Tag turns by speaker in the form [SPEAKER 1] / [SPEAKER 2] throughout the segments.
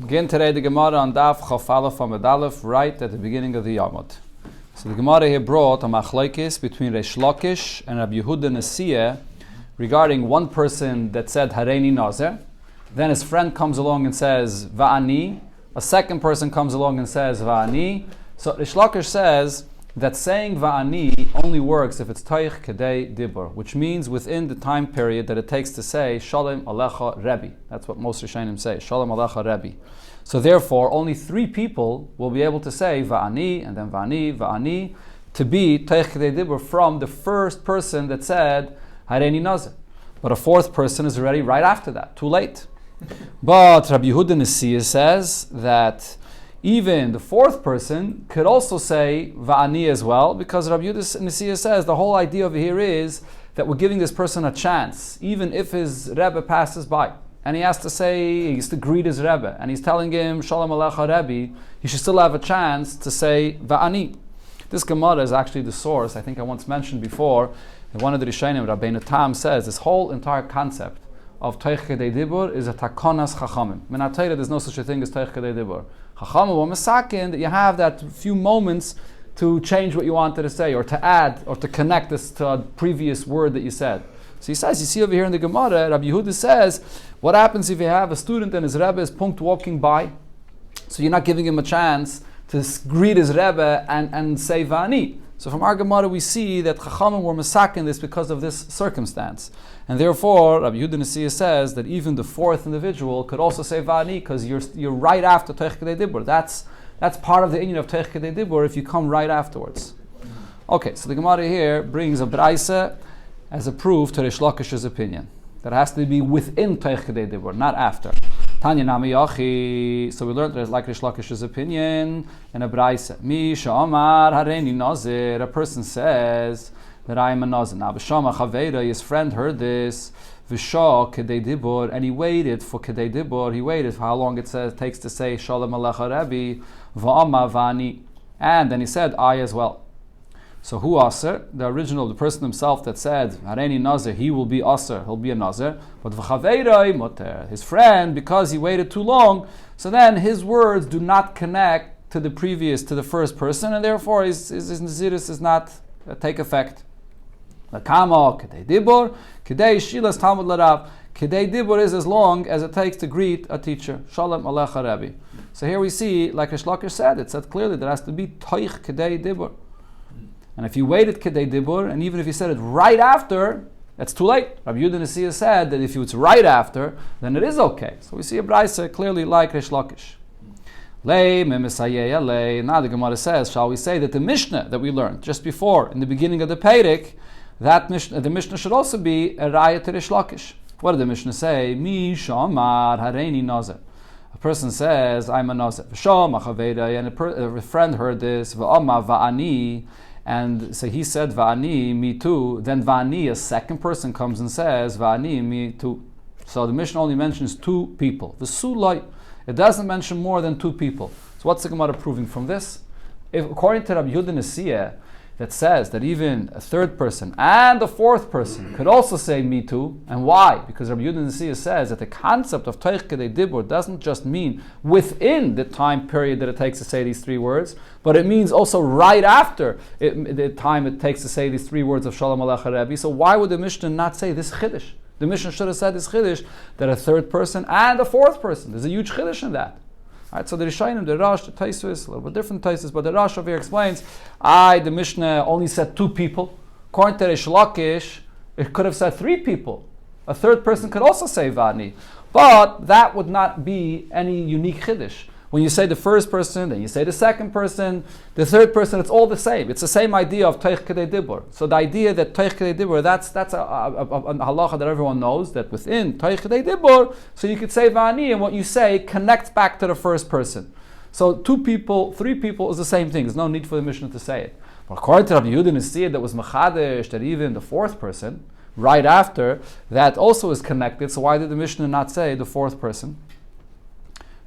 [SPEAKER 1] Begin today the Gemara on Daf Chaf Aleph Amud Aleph, right at the beginning of the Yamot. So the Gemara here brought a machlokes between Reish Lakish and Rabbi Yehuda Nazir regarding one person that said Hareini Nazir. Then his friend comes along and says Va'ani. A second person comes along and says Va'ani. So Reish Lakish says that saying Va'ani only works if it's Taich Kedei Dibur, which means within the time period that it takes to say Shalom Alecha Rebbe. That's what most Rishonim say, Shalom Alecha Rebbe. So therefore, only 3 people will be able to say Va'ani, and then Va'ani, Va'ani, to be Taich Kedei Dibur from the first person that said Hareini Nazir. But a 4th person is already right after that, too late. But Rabbi Yehuda Nazir says that even the 4th person could also say Va'ani as well, because Rabbi Yehuda Nazir says the whole idea over here is that we're giving this person a chance, even if his Rebbe passes by. And he has to say, he has to greet his Rebbe, and he's telling him, Shalom Alecha Rebbe, he should still have a chance to say Va'ani. This Gemara is actually the source, I think I once mentioned before, that one of the Rishonim, Rabbeinu Tam, says this whole entire concept of Taich Kedei Dibur is a takonas chachamim. Min HaTorah, there's no such a thing as Taich Kedei Dibur. Chachamim were masakin that you have that few moments to change what you wanted to say, or to add, or to connect this to a previous word that you said. So he says, you see over here in the Gemara, Rabbi Yehuda says, what happens if you have a student and his Rebbe is punkt walking by? So you're not giving him a chance to greet his Rebbe and say Va'ani. So from our Gemara we see that Chachamim were masakin this because of this circumstance. And therefore, Rabbi Yehuda Nazir says that even the 4th individual could also say Va'ani because you're right after Taich Kedei Dibur. That's part of the inyan of Taich Kedei Dibur if you come right afterwards. Okay, so the Gemara here brings a braisa as a proof to Reish Lakish's opinion. That it has to be within Taich Kedei Dibur, not after. Tanya Nami Yachi. So we learned that like Reish Lakish's opinion in a braisa. Mi Sha'amar Hareini Nazir. A person says that I am a Nazir. Now B'Shama Chaveira, his friend heard this. V'Shah Kedei Dibur, and he waited for Kedei Dibur. He waited for how long it takes to say Shalom Alecha Rebbe Va'ama Va'ani. And then he said I as well. So who aser? The person himself that said Hareini Nazir, he will be aser, he'll be a Nazir. But v'chaveiroi moter, his friend, because he waited too long, so then his words do not connect to the first person, and therefore his Naziris does not take effect. Kama kedei dibur, kedei shilas talmud larav. Kedei dibur is as long as it takes to greet a teacher. Shalom alecha Rebbe. So here we see, like Reish Lakish said, it said clearly there has to be toich kedei dibur. And if you waited Kedei Dibur, and even if you said it right after, that's too late. Rabbi Yehuda Nazir said that if it's right after, then it is okay. So we see a braisa clearly like Reish Lakish. Now the Gemara says, shall we say that the Mishnah that we learned just before, in the beginning of the Perek, the Mishnah should also be a raya to Reish Lakish. What did the Mishnah say? Mi Shamar Hareini Nazir. A person says, I'm a Nazir. And a friend heard this, Va'ama Va'ani. And so he said, Va'ani, me too. Then Va'ani, a second person comes and says, Va'ani, me too. So the Mishnah only mentions 2 people. V'sulai, it doesn't mention more than 2 people. So what's the Gemara proving from this? According to Rabbi Yehuda Nazir, that says that even a 3rd person and a 4th person could also say me too. And why? Because Rabbi Yehuda Nazir says that the concept of Taich Kedei Dibur doesn't just mean within the time period that it takes to say these 3 words, but it means also right after the time it takes to say these 3 words of Shalom Alecha Rebbe. So why would the Mishnah not say this Chiddush? The Mishnah should have said this Chiddush, that a 3rd person and a 4th person. There's a huge Chiddush in that. Right, so the Rishonim, the Rosh, the Taisus, a little bit different Taisus, but the Rosh over here explains, the Mishnah only said 2 people. According to Reish Lakish, it could have said 3 people. A 3rd person could also say Va'ani. But that would not be any unique Chiddush. When you say the first person, then you say the second person, the 3rd person, it's all the same. It's the same idea of Taich Kedei Dibur. So the idea that Taich Kedei Dibur, that's a halacha that everyone knows, that within Taich Kedei Dibur, so you could say Va'ani, and what you say connects back to the first person. So 2 people, 3 people is the same thing. There's no need for the Mishnah to say it. But according to Rabbi Yehuda Nazir, that was Mechadesh, that even the 4th person, right after, that also is connected. So why did the Mishnah not say the 4th person?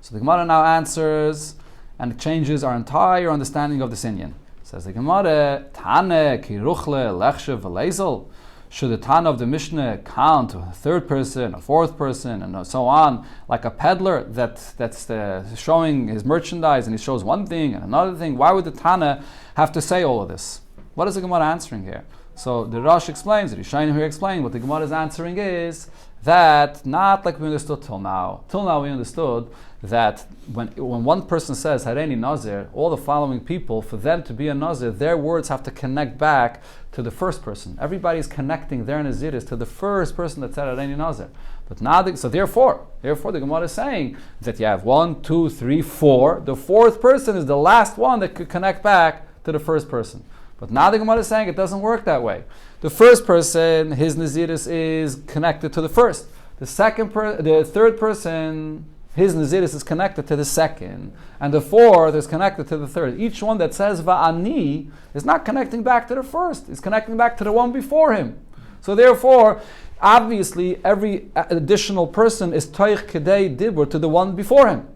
[SPEAKER 1] So the Gemara now answers and changes our entire understanding of this inyan. Says the Gemara, Tane ki ruchle lechshe v'leizel. Should the Tana of the Mishnah count a third person, a fourth person, and so on, like a peddler that's showing his merchandise and he shows one thing and another thing? Why would the Tana have to say all of this? What is the Gemara answering here? So the Rosh explains, the Rishonim here explain, what the Gemara is answering is that not like we understood till now. Till now we understood that when one person says Hareini Nazir, all the following people, for them to be a Nazir, their words have to connect back to the first person. Everybody's connecting their Naziris to the first person that said Hareini Nazir. But now, so therefore the Gemara is saying that you have 1, 2, 3, 4. The fourth person is the last one that could connect back to the first person. But now the Gemara is saying it doesn't work that way. The first person, his Naziris is connected to the first. The third person, his Naziris is connected to the second. And the fourth is connected to the third. Each one that says Va'ani is not connecting back to the first. It's connecting back to the one before him. So therefore, obviously, every additional person is Toich Kedei Dibur to the one before him.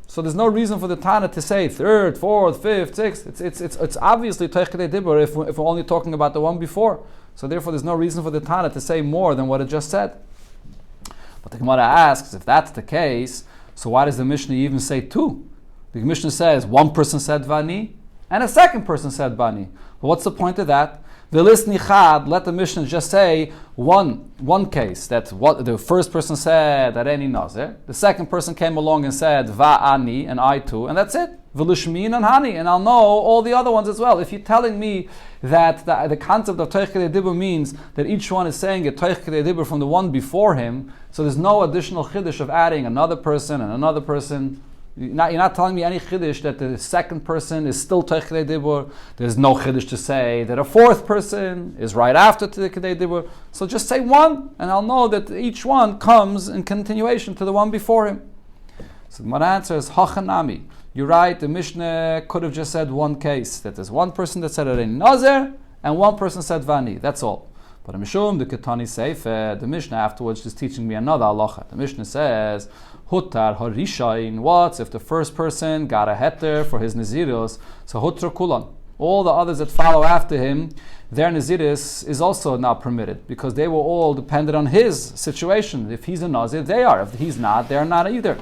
[SPEAKER 1] So there's no reason for the Tana to say third, fourth, fifth, sixth. It's obviously Toich Kedei Dibur if we're only talking about the one before. So therefore there's no reason for the Tana to say more than what it just said. But the Gemara asks, if that's the case, so why does the Mishnah even say two? The Mishnah says one person said Vani and a second person said Bani. But what's the point of that? Velis nichad, let the Mishnah just say one case, that what the first person said Hareini Nazir, the second person came along and said Va'ani and I too, and that's it. Velushmin and Hani, and I'll know all the other ones as well. If you're telling me that the concept of Toich Kedei Dibur means that each one is saying a Toich Kedei Dibur from the one before him, so there's no additional chiddush of adding another person and another person. You're not telling me any chiddush that the second person is still Toich Kedei Dibur. There's no chiddush to say that a fourth person is right after the Kedei Dibur. So just say one, and I'll know that each one comes in continuation to the one before him. So my answer is Hachanami. You're right, the Mishnah could have just said one case, that there's one person that said Hareini Nazir, and one person said Vani, that's all. But in Mishum, the Ketani Sefer, the Mishnah afterwards is teaching me another halacha. The Mishnah says, Hutar harishain, what if the first person got a heter for his Naziros, so Hutra Kulan. All the others that follow after him, their Naziris is also not permitted, because they were all dependent on his situation. If he's a Nazir, they are. If he's not, they're not either.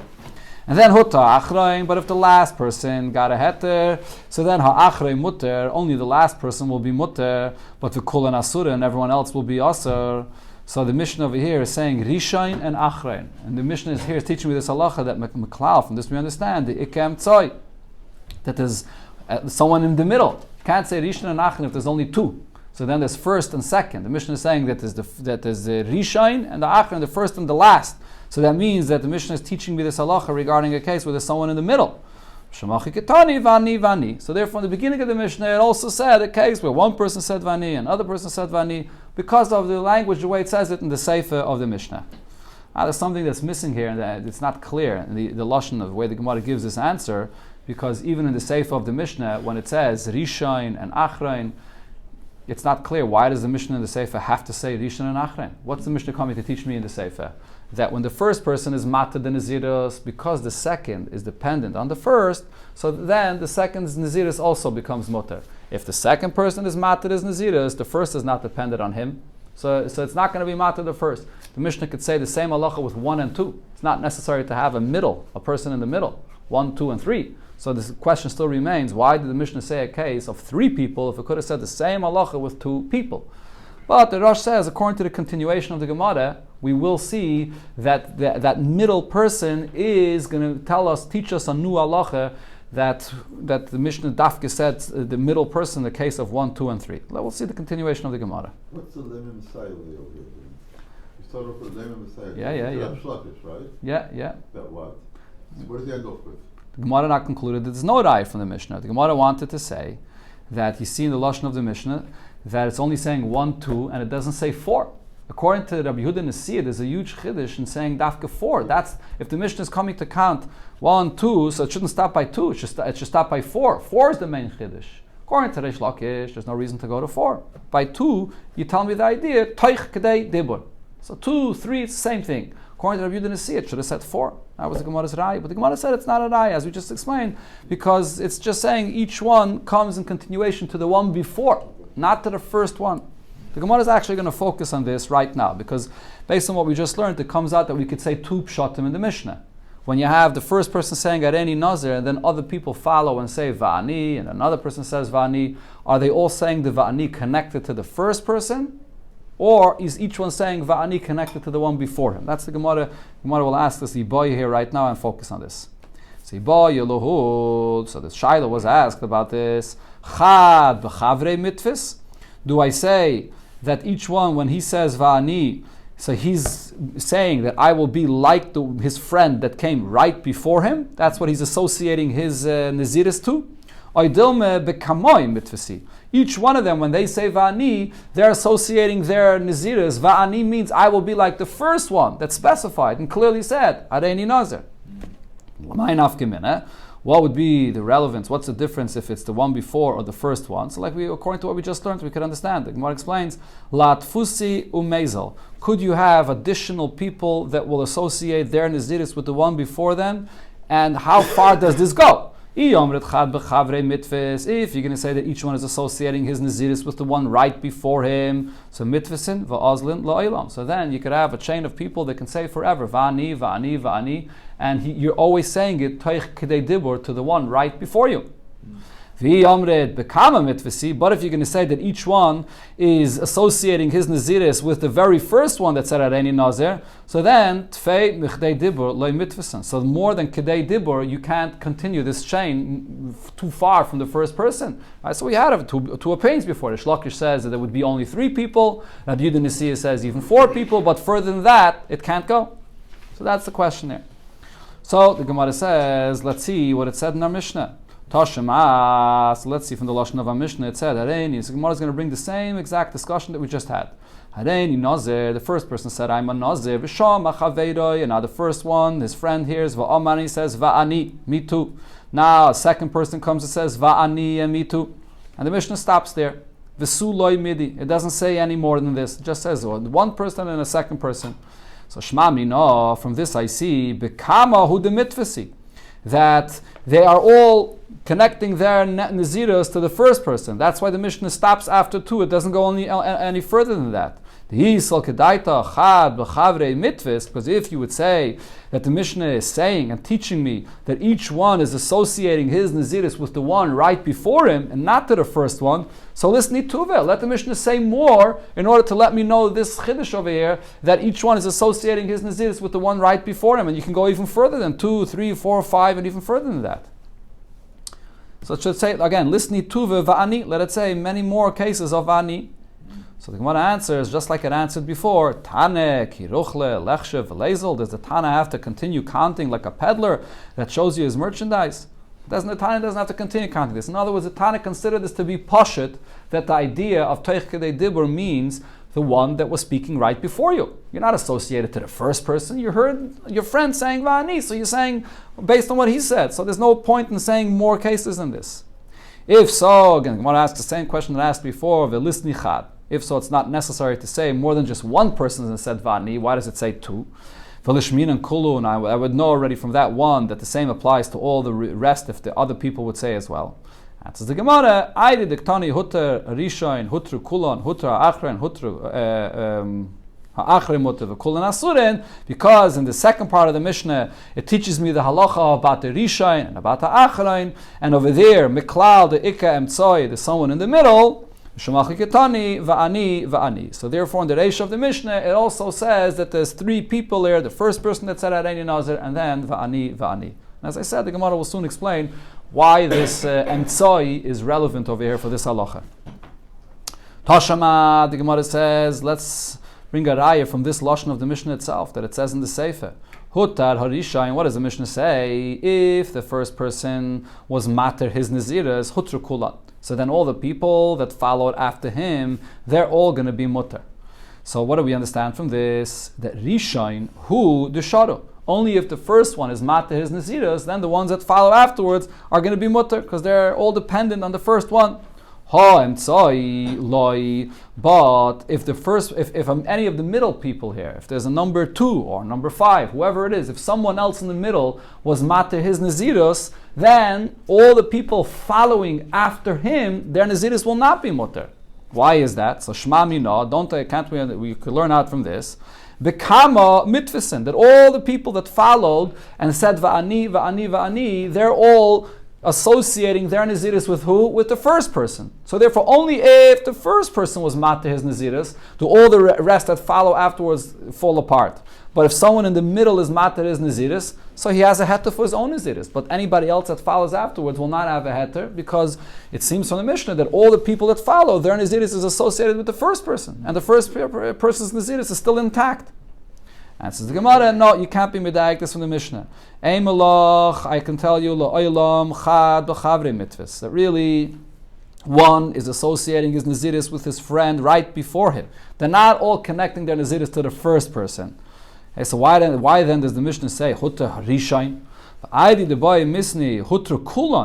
[SPEAKER 1] And then Huta Achrein, but if the last person got a heter, so then Ha'achrein mutter, only the last person will be mutter, but the Kulan Asura and everyone else will be Asur. So the Mishnah over here is saying Rishain and Achrein. And the Mishnah is here teaching me this halacha that Meklal, from this we understand, the Ikem Tzoi, that there's someone in the middle. Can't say Rishain and Achrein if there's only two. So then there's first and second. The Mishnah is saying that there's the Rishain and the Achrein, the first and the last. So that means that the Mishnah is teaching me this halacha regarding a case where there's someone in the middle. Shemachi ketani vani vani. So therefore, in the beginning of the Mishnah, it also said a case where one person said vani and another person said vani because of the language, the way it says it in the Sefer of the Mishnah. There's something that's missing here, and it's not clear in the lashon of the way the Gemara gives this answer, because even in the Sefer of the Mishnah, when it says Rishain and Achrein, it's not clear. Why does the Mishnah in the Sefer have to say Rishain and Achrein? What's the Mishnah coming to teach me in the Sefer? That when the first person is mated the Naziros, because the second is dependent on the first, so then the second's Naziros also becomes mutter. If the second person is mated as Naziros, the first is not dependent on him, so it's not going to be mated the first. The Mishnah could say the same halacha with 1 and 2. It's not necessary to have a person in the middle, 1, 2, and 3. So this question still remains, why did the Mishnah say a case of 3 people if it could have said the same halacha with 2 people? But the Rosh says, according to the continuation of the Gemara, we will see that that middle person is going to teach us a new halacha that the Mishnah Dafke said the middle person in the case of 1, 2, and 3. We'll see the continuation of the Gemara.
[SPEAKER 2] What's the Lemon Messiah over here? You started off with Lemon Messiah.
[SPEAKER 1] Yeah.
[SPEAKER 2] Shlokish, right?
[SPEAKER 1] Yeah.
[SPEAKER 2] That what? What does he end off with?
[SPEAKER 1] The Gemara not concluded that there's no raya from the Mishnah. The Gemara wanted to say that you see in the lashon of the Mishnah that it's only saying 1, 2, and it doesn't say 4. According to Rabbi Yehuda Nazir, there's a huge chiddush in saying dafka 4. That's if the Mishnah is coming to count 1, 2, so it shouldn't stop by 2. It should stop by 4. 4 is the main chiddush. According to Reish Lakish, there's no reason to go to 4. By 2, you tell me the idea Toich Kedei Dibur. So 2, 3, it's the same thing. According to Rabbi Yehuda Nazir, it should have said 4. That was the Gemara's raya. But the Gemara said it's not a raya, as we just explained, because it's just saying each one comes in continuation to the one before, not to the first one. The Gemara is actually going to focus on this right now, because based on what we just learned, it comes out that we could say two pshatim in the Mishnah. When you have the first person saying Areni Nazir, and then other people follow and say Va'ani, and another person says Va'ani, are they all saying the Va'ani connected to the first person? Or is each one saying Va'ani connected to the one before him? That's the Gemara. Gemara will ask this Yiboy here right now and focus on this. So Yiboy Yeluhud. So the Shaila was asked about this. Chad b'chavrei mitfis. Do I say that each one, when he says Va'ani, so he's saying that I will be like his friend that came right before him? That's what he's associating his Naziris to. Each one of them, when they say Va'ani, they're associating their Naziris. Va'ani means I will be like the first one that's specified and clearly said, Areni Nazir. What would be the relevance? What's the difference if it's the one before or the first one? So according to what we just learned, we could understand. The Gemara explains, Latfusi umezel. Could you have additional people that will associate their Naziris with the one before them? And how far does this go? If you're going to say that each one is associating his Naziris with the one right before him, so mitvesin va'azlin la'ilam. So then you could have a chain of people that can say forever, Va'ani, Va'ani, Va'ani, and you're always saying it, Toich Kedei Dibur, to the one right before you. But if you're going to say that each one is associating his Naziris with the very first one that said Areni Nazir, so then Tfei Michdei Dibur Loi Mitvesan. So more than Kedei Dibur, you can't continue this chain too far from the first person. Right? So we had two opinions before. The Shlokish says that there would be only 3 people. Rabbi Yehuda Nasiya says even 4 people, but further than that, it can't go. So that's the question there. So the Gemara says, let's see what it said in our Mishnah. Tashema. So let's see from the Lashon of our Mishnah. It said Hareni. So Gemara is going to bring the same exact discussion that we just had. Hareni Nazir. The first person said, "I'm a Nazir." V'sham achaveiroi. And now the first one, his friend hears Va'amani, says Va'ani, me too. Now a second person comes and says Va'ani and me too. And the Mishnah stops there. V'su loy midi. It doesn't say any more than this. It just says one person and a second person. So Shmamni, no. From this I see Bekama hu de mitvasi, that they are all connecting their Naziros to the first person. That's why the Mishnah stops after 2. It doesn't go any further than that. Because if you would say that the Mishnah is saying and teaching me that each one is associating his Naziris with the one right before him and not to the first one, so listen to Tuvel. Let the Mishnah say more in order to let me know this Chiddush over here, that each one is associating his Naziris with the one right before him. And you can go even further than 2, 3, 4, 5, and even further than that. So it should say, again, listen to Va'ani. Let it say many more cases of Va'ani. So the Gemara answers, just like it answered before, Tane, Kiruchle, Lechshe, Velezel. Does the Tana have to continue counting like a peddler that shows you his merchandise? The Tana doesn't have to continue counting this. In other words, the Tana considered this to be Pashut, that the idea of Toich Kedei Dibur means the one that was speaking right before you. You're not associated to the first person. You heard your friend saying Va'ani, so you're saying based on what he said. So there's no point in saying more cases than this. If so, again, I want to ask the same question that I asked before, Velisni Chad. If so, it's not necessary to say more than just one person has said Va'ani. Why does it say 2? Velishmin and Kulu, and I would know already from that one that the same applies to all the rest if the other people would say as well. Answers the Gemara, Aidi diktani hutter rishain, hutru kulon, hutra achrin, hutru ha'achrin mutter v'kulon asurin, because in the second part of the Mishnah, it teaches me the halacha about the rishain and about the achrin, and over there, miklal, the ikka emtsoi, the someone in the middle, Va'ani, Va'ani. So therefore, in the Reish of the Mishnah, it also says that there's 3 people there, the first person that said Areni Nazir, and then Va'ani, Va'ani. And as I said, the Gemara will soon explain why this Emtsoi is relevant over here for this halacha. Tashama, the Gemara says, let's bring a raya from this lashon of the Mishnah itself, that it says in the Sefer. Hutar Harishain, what does the Mishnah say? If the first person was mater his Naziras, Hutru Kulat. So then all the people that followed after him, they're all going to be mutter. So what do we understand from this? That Rishain, who the Sharu. Only if the first one is mater his Naziras, then the ones that follow afterwards are going to be mutter, because they're all dependent on the first one. But if the first, if any of the middle people here, if there's a number 2 or number 5, whoever it is, if someone else in the middle was mater his naziros, then all the people following after him, their naziros will not be mutter. Why is that? So Shema Mina, we could learn out from this. Bekama mitvisen, that all the people that followed and said va'ani, va'ani, va'ani, they're all associating their Naziris with who? With the first person. So therefore, only if the first person was matter his Naziris, do all the rest that follow afterwards fall apart. But if someone in the middle is matter his Naziris, so he has a heter for his own Naziris. But anybody else that follows afterwards will not have a heter, because it seems from the Mishnah that all the people that follow, their Naziris is associated with the first person. And the first person's Naziris is still intact. And says the Gemara, no, you can't be medayek this from the Mishnah. Ein malach, I can tell you, la'olam chad b'chavre mitvus. That really, one is associating his Naziris with his friend right before him. They're not all connecting their Naziris to the first person. Okay, so why then does the Mishnah say, Hutra Rishain?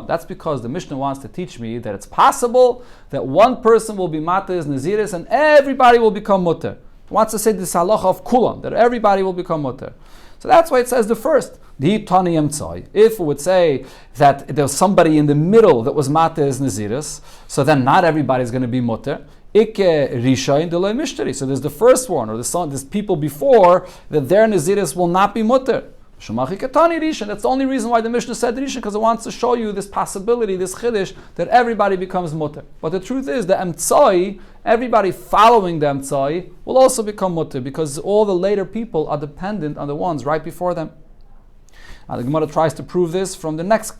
[SPEAKER 1] That's because the Mishnah wants to teach me that it's possible that one person will be matter his Naziris and everybody will become mutter. It wants to say this halacha of kulan, that everybody will become mutter. So that's why it says the first. If it would say that there was somebody in the middle that was matter his Naziris, so then not everybody is going to be mutter. So there's the first one, or there's people before that their Naziris will not be mutter. That's the only reason why the Mishnah said Rishon, because it wants to show you this possibility, this chiddush, that everybody becomes mutter. But the truth is, the emtzai, everybody following the emtzai, will also become mutter, because all the later people are dependent on the ones right before them. Now the Gemara tries to prove this from the next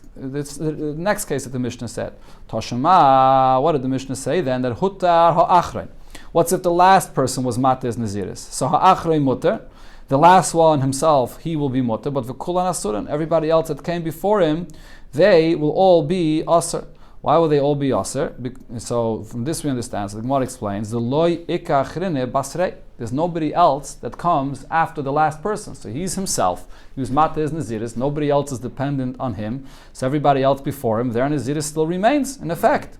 [SPEAKER 1] case that the Mishnah said. Toshema, what did the Mishnah say then? That hutar ha'achrein. What's if the last person was mater's naziris? So ha'achrein mutter. The last one himself, he will be mutter, but v'kulan asuran, everybody else that came before him, they will all be aser. Why will they all be aser? So from this we understand. So the Gemara explains, the loy ikachrine basrei. There's nobody else that comes after the last person. So he's himself. He was matter his naziris. Nobody else is dependent on him. So everybody else before him, their naziris still remains in effect.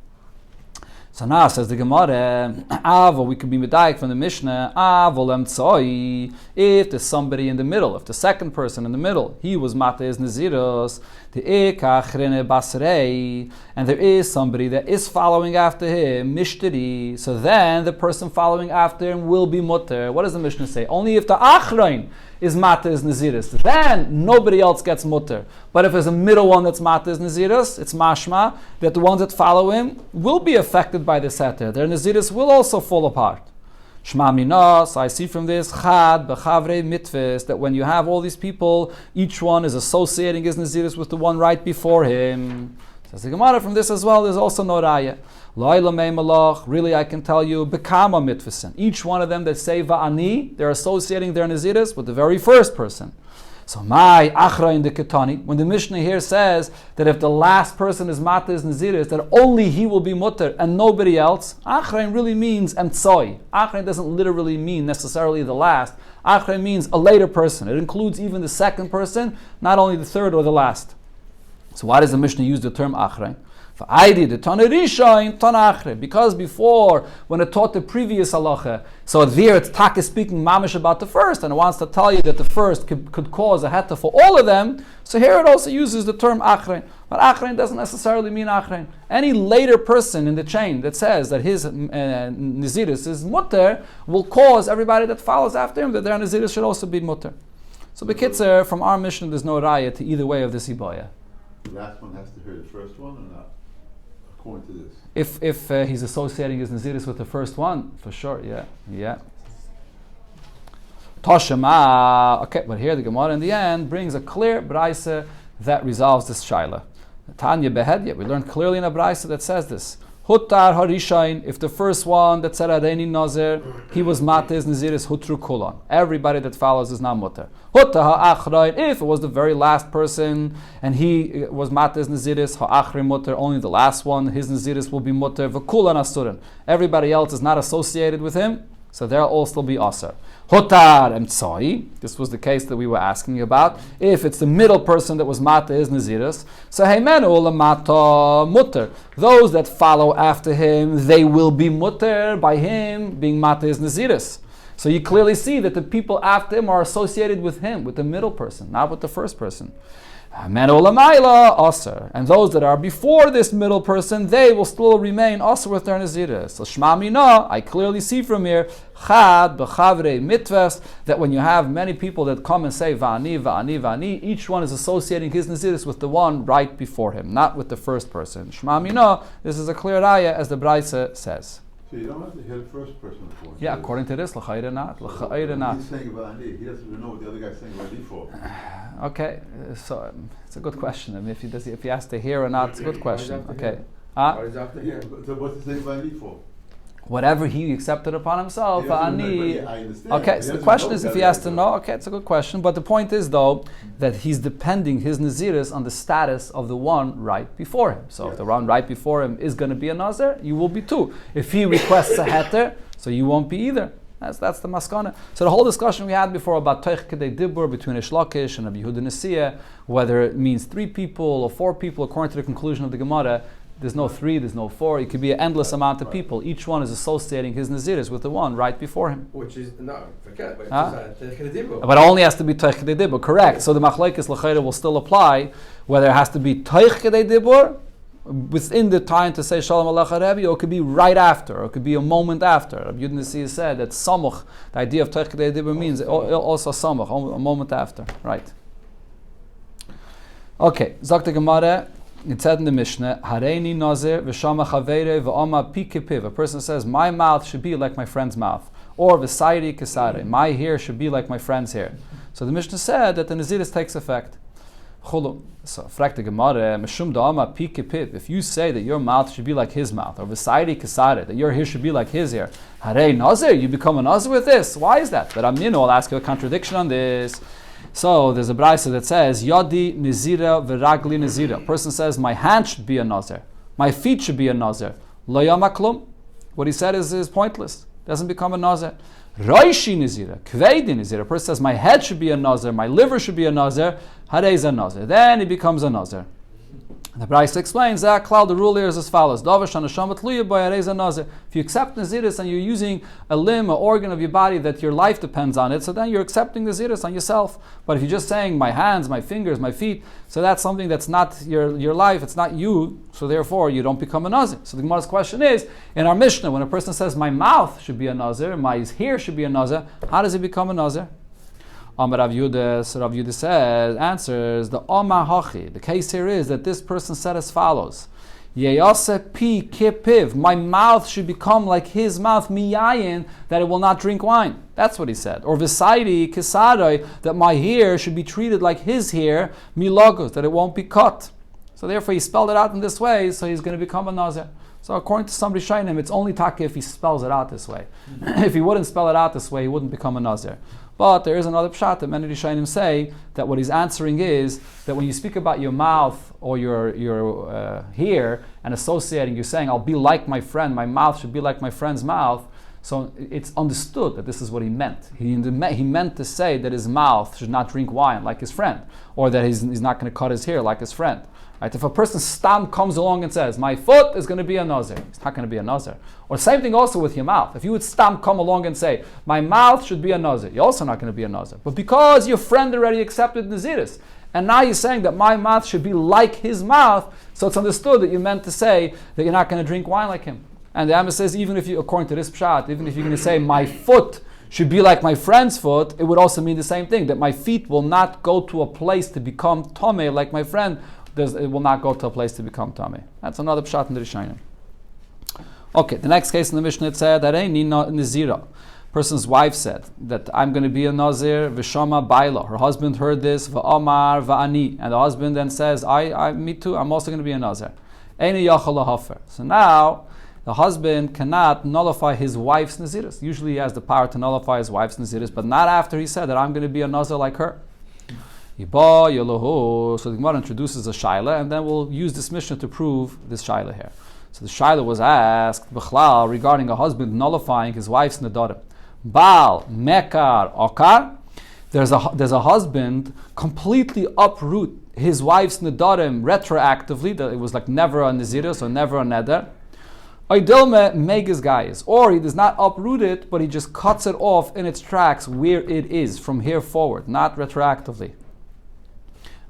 [SPEAKER 1] So now says the Gemara, we could be medayek from the Mishnah, if there's somebody in the middle, if the second person in the middle, he was matter his naziros, and there is somebody that is following after him, mishteri, so then the person following after him will be mutter. What does the Mishnah say? Only if the achrein is matter his naziris, then nobody else gets mutter. But if there's a middle one that's matter his naziris, it's mashma that the ones that follow him will be affected by this heter. Their naziris will also fall apart. Shema mina, so I see from this, chad b'chavre mitves, that when you have all these people, each one is associating his naziris with the one right before him. Says the Gemara, from this as well, there's also no raya. Really, I can tell you, bekama mitvesen. Each one of them that say va'ani, they're associating their naziris with the very first person. So my achra in the ketani, when the Mishnah here says that if the last person is mater's naziris, that only he will be mutter and nobody else, achra really means emtsoi. Achra doesn't literally mean necessarily the last. Achra means a later person. It includes even the second person, not only the third or the last. So why does the Mishnah use the term achra? Because before, when it taught the previous halacha, so there it's taka speaking mamish about the first, and it wants to tell you that the first could cause a heta for all of them. So here it also uses the term achrein. But achrein doesn't necessarily mean achrein. Any later person in the chain that says that his naziris is mutter will cause everybody that follows after him that their naziris should also be mutter. So bekitzer, from our mission, there's no raya to either way of this ibaya.
[SPEAKER 2] The last one has to hear the first one or not? According to this.
[SPEAKER 1] If he's associating his naziris with the first one, for sure, yeah. Toshema, okay, but here the Gemara in the end brings a clear braisa that resolves this shaila. Tanya behedya, we learned clearly in a braisa that says this. Hutar harishain, if the first one that said Areini Nazir, he was mater his naziris hutru kulan. Everybody that follows is not mutter. Hutar ha'achrain, if it was the very last person and he was mater his naziris ha'achrain mutter, only the last one, his naziris will be mutter v'kulan asurin. Everybody else is not associated with him, so they'll all still be aser. Hotar emtsai, this was the case that we were asking about. If it's the middle person that was mater his naziris, so heimenu lamata mutter. Those that follow after him, they will be mutter by him being mater his naziris. So you clearly see that the people after him are associated with him, with the middle person, not with the first person. Men olamayla aser, and those that are before this middle person, they will still remain aser with their naziris. So shma mina, I clearly see from here, chad b'chavre mitvas, that when you have many people that come and say va'ani, va'ani, va'ani, each one is associating his naziris with the one right before him, not with the first person. Shma mina, this is a clear raya, as the Braisa says.
[SPEAKER 2] So you don't have to hear the first person before.
[SPEAKER 1] Yeah, according to this, l'chayre not, l'chayre not.
[SPEAKER 2] He's saying va'ani, he doesn't even know what the other guy's saying va'ani for.
[SPEAKER 1] Okay, so it's a good question. I mean, if he has to hear or not, it's a good question. Okay,
[SPEAKER 2] Yeah, so what's he saying va'ani for?
[SPEAKER 1] whatever he accepted upon himself,
[SPEAKER 2] He doesn't
[SPEAKER 1] ani.
[SPEAKER 2] remember, yeah, I understand.
[SPEAKER 1] Okay,
[SPEAKER 2] He
[SPEAKER 1] so the
[SPEAKER 2] doesn't
[SPEAKER 1] question
[SPEAKER 2] know
[SPEAKER 1] is
[SPEAKER 2] the
[SPEAKER 1] if he
[SPEAKER 2] other
[SPEAKER 1] has
[SPEAKER 2] guy,
[SPEAKER 1] to
[SPEAKER 2] so-
[SPEAKER 1] know. Okay, it's a good question. But the point is, though, that he's depending his naziris on the status of the one right before him. So if the one right before him is going to be a nazir, you will be too. If he requests a heter, so you won't be either. That's the maskana. So the whole discussion we had before about Teich Kedei Dibur between Reish Lakish and Rabbi Yehuda Nesiyah, whether it means 3 people or 4 people, according to the conclusion of the Gemara, there's no 3, there's no 4. It could be an endless amount of people. Each one is associating his naziris with the one right before him.
[SPEAKER 3] Which is, no, forget it.
[SPEAKER 1] Huh?
[SPEAKER 3] But
[SPEAKER 1] But it only has to be Teich Kedei Dibur, correct. So the Machlekes L'chayre will still apply, whether it has to be Teich Kedei Dibur, within the time to say Shalom Alecha Rebbe, or it could be right after, or it could be a moment after. Rabbi Yehuda Nesiyah said that samuch, the idea of Teich Kedei Dibur means also samuch, a moment after, right? Okay, Zok the Gemara, it said in the Mishnah, Hareini Nazir v'shama chavere v'ama pi kipiv. A person says, my mouth should be like my friend's mouth, or v'sayri kesare, my hair should be like my friend's hair. So the Mishnah said that the naziris takes effect. Chulu. So, frak the Gemara, meshum da'ama pi kipiv. If you say that your mouth should be like his mouth, or v'sayri kesare, that your hair should be like his hair, Harei Nazir, you become a Nazir with this. Why is that? But Aminu, I'll ask you a contradiction on this. So there's a brayso that says, Yadi Nazira v'ragli Nazira. A person says, my hand should be a Nazir. My feet should be a Nazir. Lo yamaklum. What he said is pointless. Doesn't become a Nazir. Roishi Nazira, Kveidi Nazira. A person says, my head should be a Nazir. My liver should be a Nazir. Harei a Nazir. Then he becomes a Nazir. The Braisa explains that cloud. The rule here is as follows: if you accept naziris and you're using a limb, an organ of your body that your life depends on it, so then you're accepting naziris on yourself. But if you're just saying my hands, my fingers, my feet, so that's something that's not your life. It's not you. So therefore, you don't become a nazir. So the Gemara's question is: in our Mishnah, when a person says my mouth should be a nazir, my hair should be a nazir, how does he become a nazir? Amar Rav Yehuda, so Rav Yehuda says, answers, the Omar Hachi. The case here is that this person said as follows: Yeyase pi kipiv, my mouth should become like his mouth, miyayin, that it will not drink wine. That's what he said. Or v'sairi kisadoi, that my hair should be treated like his hair, milagos, that it won't be cut. So therefore he spelled it out in this way, so he's going to become a nazir. So according to some Rishonim, it's only taka if he spells it out this way. If he wouldn't spell it out this way, he wouldn't become a nazir. But there is another pshat that many Rishonim say that what he's answering is that when you speak about your mouth or your hair and associating, you're saying, I'll be like my friend, my mouth should be like my friend's mouth. So it's understood that this is what he meant. He meant to say that his mouth should not drink wine like his friend, or that he's not going to cut his hair like his friend. Right? If a person stam comes along and says, my foot is going to be a nazir, it's not going to be a nazir. Or same thing also with your mouth. If you would stam come along and say, my mouth should be a nazir, you're also not going to be a nazir. But because your friend already accepted naziris, and now you're saying that my mouth should be like his mouth, so it's understood that you meant to say that you're not going to drink wine like him. And the Amma says, even if you, according to this pshat, even if you're going to say, my foot should be like my friend's foot, it would also mean the same thing, that my feet will not go to a place to become tomei like my friend. It will not go to a place to become tamei. That's another pshat in the Rishonim. Okay, the next case in the Mishnah it said that Nazira. Person's wife said that I'm going to be a nazir. V'shama baila. Her husband heard this. V'amar v'ani. And the husband then says, me too. I'm also going to be a nazir. Eini yachal lahafer. So now the husband cannot nullify his wife's naziris. Usually he has the power to nullify his wife's naziris, but not after he said that I'm going to be a nazir like her. So the Gemara introduces a shaila, and then we'll use this Mishnah to prove this shaila here. So the shaila was asked b'chlal regarding a husband nullifying his wife's nedarim. Baal mekar okar. There's a husband completely uproot his wife's nedarim retroactively. That it was like never a nazirus or never a neder. Oidilme megas guys, or he does not uproot it, but he just cuts it off in its tracks where it is from here forward, not retroactively.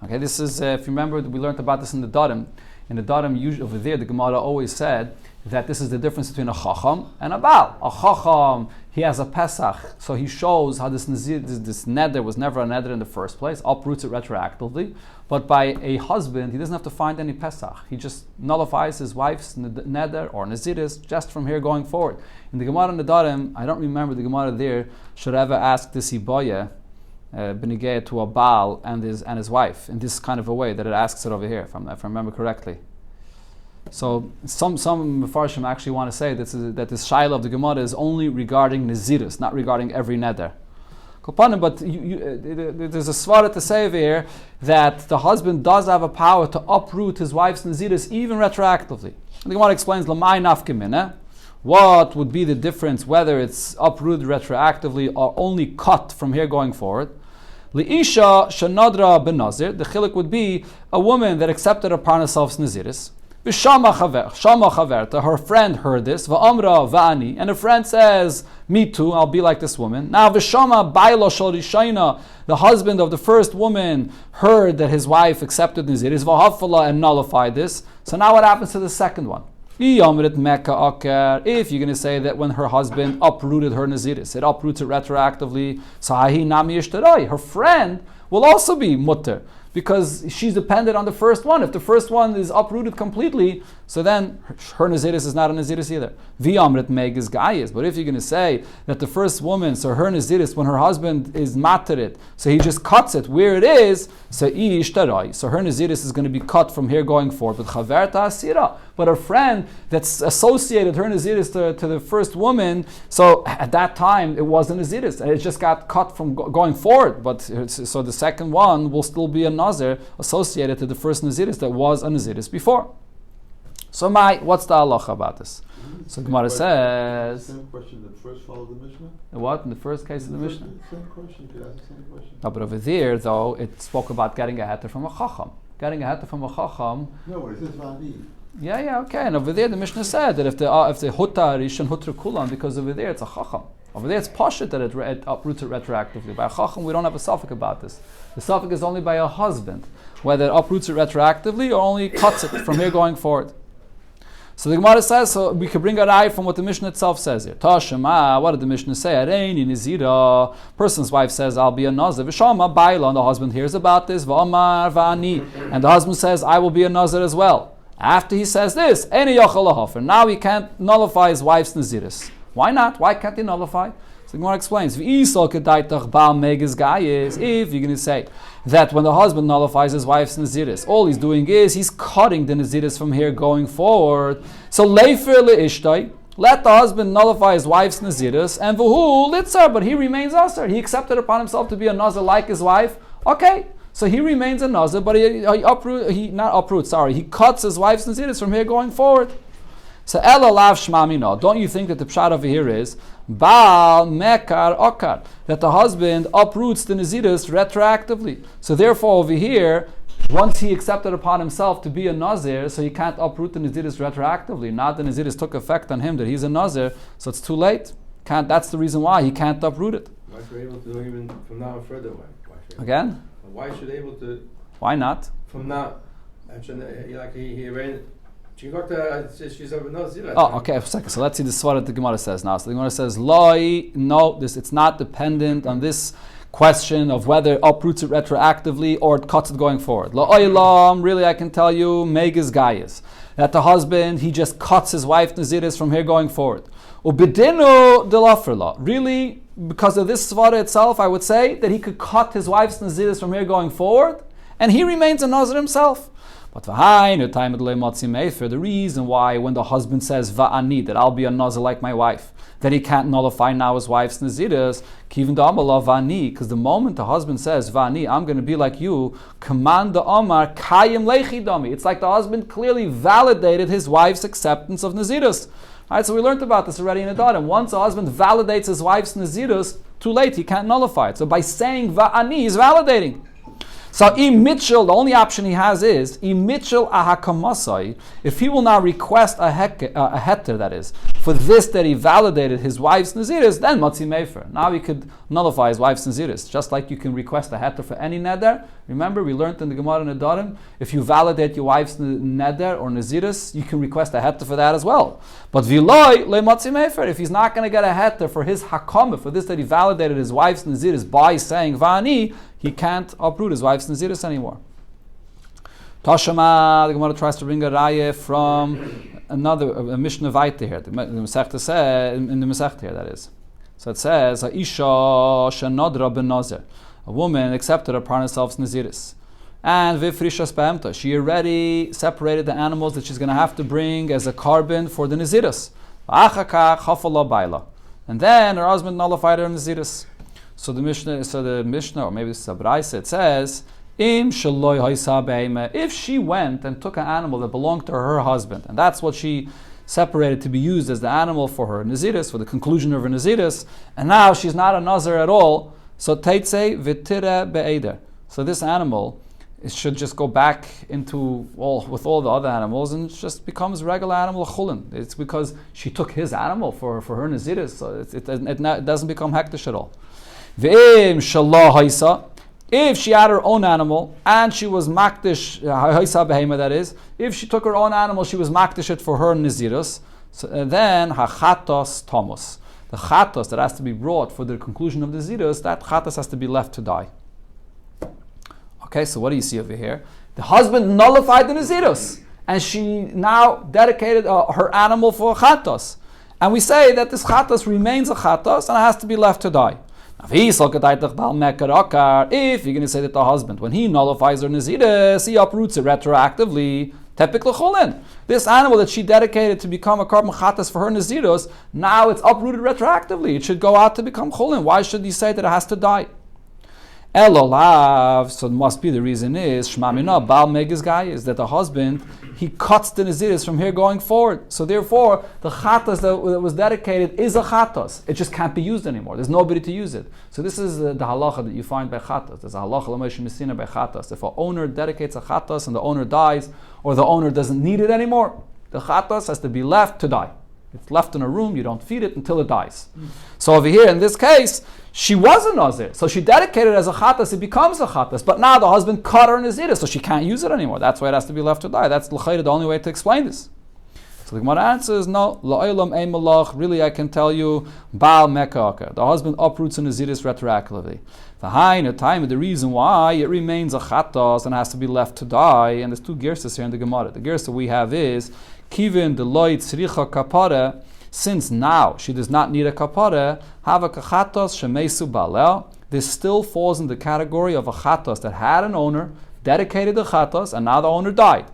[SPEAKER 1] Okay, this is, if you remember, we learned about this in the Darim. In the Darim, usually over there, the Gemara always said that this is the difference between a Chacham and a Baal. A Chacham, he has a Pesach, so he shows how this neder was never a neder in the first place, uproots it retroactively. But by a husband, he doesn't have to find any Pesach. He just nullifies his wife's neder or naziris just from here going forward. In the Gemara and the Darim, I don't remember the Gemara there should ever ask this Iboya, benigeh to a Baal and his wife in this kind of a way that it asks it over here, if I remember correctly. So some Mefarshim actually want to say that this Shaila of the Gemara is only regarding Nazirus, not regarding every neder. But there's a svara to say over here that the husband does have a power to uproot his wife's Nazirus even retroactively. And the Gemara explains, Lamai nafkemine. What would be the difference whether it's uprooted retroactively or only cut from here going forward? Liisha shenadra ben Nazir. The chiluk would be a woman that accepted upon herself Naziris. V'shama chaverta. Her friend heard this. V'amra va'ani. And her friend says, me too, I'll be like this woman. Now v'shama bailo shel rishayna. The husband of the first woman heard that his wife accepted Naziris. V'hafala and nullified this. So now what happens to the second one? If you're going to say that when her husband uprooted her Naziris, it uproots it retroactively, so her friend will also be mutter, because she's dependent on the first one. If the first one is uprooted completely, so then her Naziris is not a Naziris either. V'yamrit meg is gayis. But if you're going to say that the first woman, so her Naziris, when her husband is materit, so he just cuts it where it is, so ish tarai. So her Naziris is going to be cut from here going forward. But chaverta asira. But her friend that's associated her Naziris to the first woman, so at that time it was a Naziris, and it just got cut from going forward. But so the second one will still be a Nazir associated to the first Naziris that was a Naziris before. So what's the halacha about this? So Gemara says...
[SPEAKER 2] Same question that first followed the Mishnah?
[SPEAKER 1] What? In the first case of the Mishnah?
[SPEAKER 2] Same question, you could ask the same question.
[SPEAKER 1] No, but over there, though, it spoke about getting a heter from a chacham. Getting a heter from a chacham...
[SPEAKER 2] No, it says vani.
[SPEAKER 1] Yeah, okay. And over there, the Mishnah said that if the hutar, rishon hutar kulam, because over there it's a chacham. Over there it's pashut that it uproots it retroactively. By a chacham, we don't have a suffix about this. The suffix is only by a husband, whether it uproots it retroactively or only cuts it from here going forward. So the Gemara says, so we could bring a eye from what the Mishnah itself says here. Tashema, what did the Mishnah say? Areini nizira. Person's wife says, I'll be a nazir. V'shama baila, and the husband hears about this. V'amar v'ani, and the husband says, I will be a nazir as well. After he says this, eni yachal lahafer. Now he can't nullify his wife's naziris. Why not? Why can't he nullify? So the Gemara explains, if you're going to say that when the husband nullifies his wife's naziris, all he's doing is he's cutting the naziris from here going forward. So leifer leishtai, let the husband nullify his wife's naziris, and v'hu litzer, but he remains aser. He accepted upon himself to be a nazir like his wife. Okay, so he remains a nazir, but he cuts his wife's naziris from here going forward. So ela lav shmamino. Don't you think that the pshat over here is Baal mekar okar, that the husband uproots the naziris retroactively? So therefore over here, once he accepted upon himself to be a nazir, so he can't uproot the naziris retroactively. Now the naziris took effect on him that he's a nazir, so it's too late. That's the reason why he can't uproot it.
[SPEAKER 3] Why should they able to do even from now and further?
[SPEAKER 1] Again?
[SPEAKER 3] Why should they able to?
[SPEAKER 1] Why not?
[SPEAKER 3] From now, like he ran.
[SPEAKER 1] Oh, okay, for a second. So let's see the svara that the Gemara says now. So the Gemara says, Loi, no, it's not dependent on this question of whether it uproots it retroactively or it cuts it going forward. La'olam, really I can tell you, megas gayas, that the husband, he just cuts his wife naziris from here going forward. Ubidinu delafrila. Really, because of this svara itself, I would say that he could cut his wife's naziris from here going forward, and he remains a nazir himself. But the reason why when the husband says va'ani, that I'll be a nazir like my wife, that he can't nullify now his wife's naziris, kivin da'amala va'ani, because the moment the husband says va'ani, I'm going to be like you, command the Omar kayim lechi dami. It's like the husband clearly validated his wife's acceptance of naziris. Alright, so we learned about this already in the Darim. Once a husband validates his wife's naziris, too late, he can't nullify it. So by saying va'ani, he's validating. So Mitchell, the only option he has is Mitchell ahakamasai. If he will now request a heter, that is, for this that he validated his wife's naziris, then matzi mefer. Now he could nullify his wife's naziris, just like you can request a heter for any neder. Remember, we learned in the Gemara Nedarim, if you validate your wife's neder or naziris, you can request a heter for that as well. But viloi le matzi mefer. If he's not going to get a heter for his hakama, for this that he validated his wife's naziris by saying vani, he can't uproot his wife's naziris anymore. Tashama, the Gemara tries to bring a raya from a Mishnah Vaita here. The Masechta says, in the Masechta here, that is. So it says, Isha shenadra ben Nazir. A woman accepted upon herself naziris. And vifrishas be'emta. She already separated the animals that she's going to have to bring as a carbon for the naziris. V'achakach hafala baila. And then her husband nullified her naziris. So the Mishnah, or maybe this is a Braisa, it says, if she went and took an animal that belonged to her husband, and that's what she separated to be used as the animal for her naziris, for the conclusion of her naziris, and now she's not a nazir at all, so teitze vitire be'eder. So this animal, it should just go back into with all the other animals and just becomes regular animal chulin. It's because she took his animal for her naziris, so it doesn't become hektish at all. If she had her own animal and she was makdish haisa behema, that is, if she took her own animal, she was makdish it for her nazirus, so then hachatos tomos, the chatos that has to be brought for the conclusion of the nazirus, that chatos has to be left to die. Okay, so what do you see over here? The husband nullified the nazirus, and she now dedicated her animal for chatos, and we say that this chatos remains a chatos and it has to be left to die. If you're going to say that the husband, when he nullifies her naziris, he uproots it retroactively, this animal that she dedicated to become a carbon chatas for her naziros, now it's uprooted retroactively. It should go out to become chulin. Why should he say that it has to die? Elolav, so it must be the reason is shmamina bal megas guy is that the husband, he cuts the naziris from here going forward. So therefore, the chatas that was dedicated is a chatas. It just can't be used anymore. There's nobody to use it. So this is the halacha that you find by chatas. There's a halacha l'moshe misina by chatas. If an owner dedicates a chatas and the owner dies, or the owner doesn't need it anymore, the chatas has to be left to die. It's left in a room, you don't feed it until it dies. So over here, in this case, she was a nazir. So she dedicated it as a chatas, it becomes a chatas. But now the husband cut her nazir, so she can't use it anymore. That's why it has to be left to die. That's l'chayda, the only way to explain this. So the Gemara answers, no, la'olam ein malach, really I can tell you, baal meka'aka. The husband uproots a naziris retroactively. The hain, at time, the reason why it remains a chatas and has to be left to die, and there's two gersas here in the Gemara. The gersa we have is, Kivin deloit sricha kapara, since now she does not need a kapara, have a kachatos shemesu balel. This still falls in the category of a chatos that had an owner, dedicated the chatos, and now the owner died.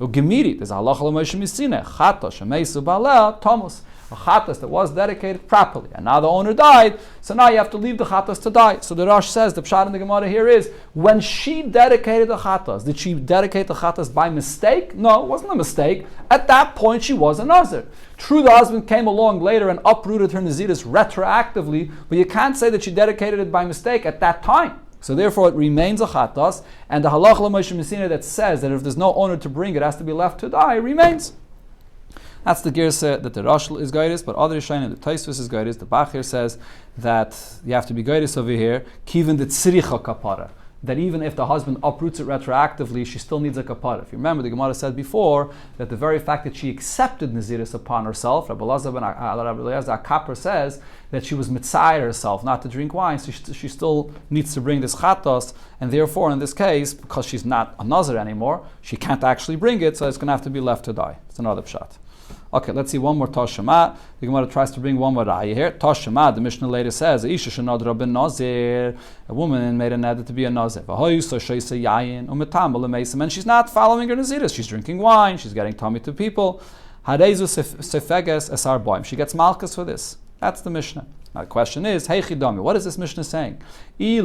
[SPEAKER 1] Ugemiri, there's a halacha l'moshe misine, chatos shemesu balel tomos, a chatos that was dedicated properly, and now the owner died, so now you have to leave the chatos to die. So the Rosh says, the pshat in the Gemara here is, when she dedicated the chatos, did she dedicate the chatos by mistake? No, it wasn't a mistake. At that point, she was a nazir. True, the husband came along later and uprooted her naziris retroactively, but you can't say that she dedicated it by mistake at that time. So therefore, it remains a chatos, and the halacha l'moshe misina that says that if there's no owner to bring it, has to be left to die, remains. That's the girsa that the Rosh is guided, but other Rishonim, the Tosfos is guided. The Bachir says that you have to be guided over here, kivin the tziricha kapara, that even if the husband uproots it retroactively, she still needs a kapara. If you remember, the Gemara said before that the very fact that she accepted naziris upon herself, Rabbi Elazar Kapper says that she was mitzayir herself not to drink wine, so she still needs to bring this chatos, and therefore in this case, because she's not a nazir anymore, she can't actually bring it, so it's going to have to be left to die. It's another pshat. Okay, let's see one more Toshama. The Gemara tries to bring one more raya here. Toshama, the Mishnah later says, Isha shenadra ben Nazir, a woman made a neder to be a Nazir. And she's not following her Naziris. She's drinking wine, she's getting tummy to people. Harezu sefeges esar boim. She gets malchus for this. That's the Mishnah. Now the question is, hey chidami, what is this Mishnah saying? If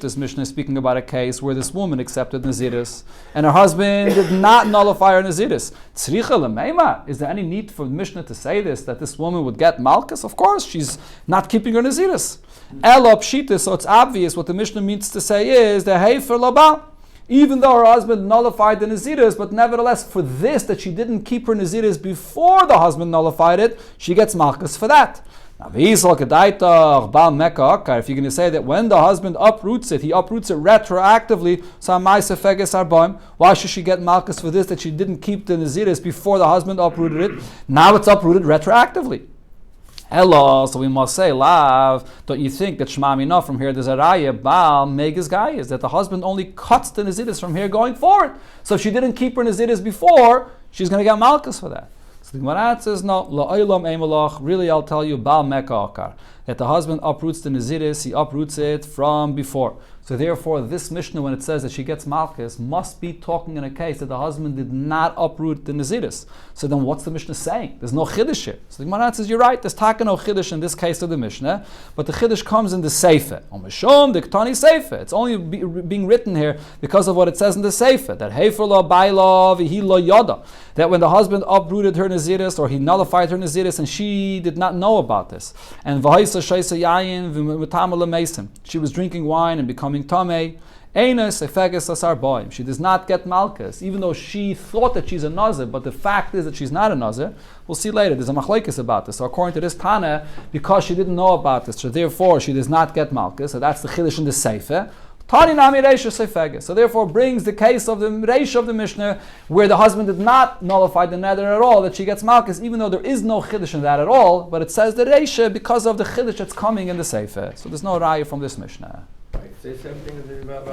[SPEAKER 1] this Mishnah is speaking about a case where this woman accepted Naziris and her husband did not nullify her Naziris, is there any need for the Mishnah to say this, that this woman would get Malkus? Of course, she's not keeping her Naziris. Elo pshita, so it's obvious what the Mishnah means to say is the hey for labal. Even though her husband nullified the Naziris, but nevertheless for this, that she didn't keep her Naziris before the husband nullified it, she gets Malkus for that. Now, if you're going to say that when the husband uproots it, he uproots it retroactively, why should she get Malkus for this, that she didn't keep the Naziris before the husband uprooted it? Now it's uprooted retroactively. Hello, so we must say, Lav, don't you think that Shema Minah from here, there's a raya, Baal, Megas Guy, is that the husband only cuts the Naziris from here going forward. So if she didn't keep her Naziris before, she's going to get Malkus for that. So the Gemara says, no, La'olam Eimalach, really I'll tell you, Baal Mekah Akar, that the husband uproots the Naziris, he uproots it from before. So therefore, this Mishnah, when it says that she gets Malkus, must be talking in a case that the husband did not uproot the Naziris. So then what's the Mishnah saying? There's no Chiddush here. So the Gemara says, you're right, there's taka no Chiddush in this case of the Mishnah, but the Chiddush comes in the Sefer. Omishom, the Ktani Sefer. It's only being written here because of what it says in the Sefer, that Heifer lo Baila v'hi lo Yoda, that when the husband uprooted her Naziris, or he nullified her Naziris, and she did not know about this, and V'haisa Shaisa Yayin v'mutam le'meisim, she was drinking wine and becoming Tamei, Einus efeges asar boim. She does not get Malkus, even though she thought that she's a Nazir, but the fact is that she's not a Nazir. We'll see later. There's a machlekes about this. So according to this Tana, because she didn't know about this, so therefore she does not get Malkus. So that's the Chiddush in the Sefer. Tani nami reisha sefeges. So therefore brings the case of the Reisha of the Mishnah, where the husband did not nullify the nether at all, that she gets Malkus, even though there is no Chiddush in that at all, but it says the Reisha because of the Chiddush that's coming in the Sefer. So there's no raya from this Mishnah.
[SPEAKER 3] Right, say something about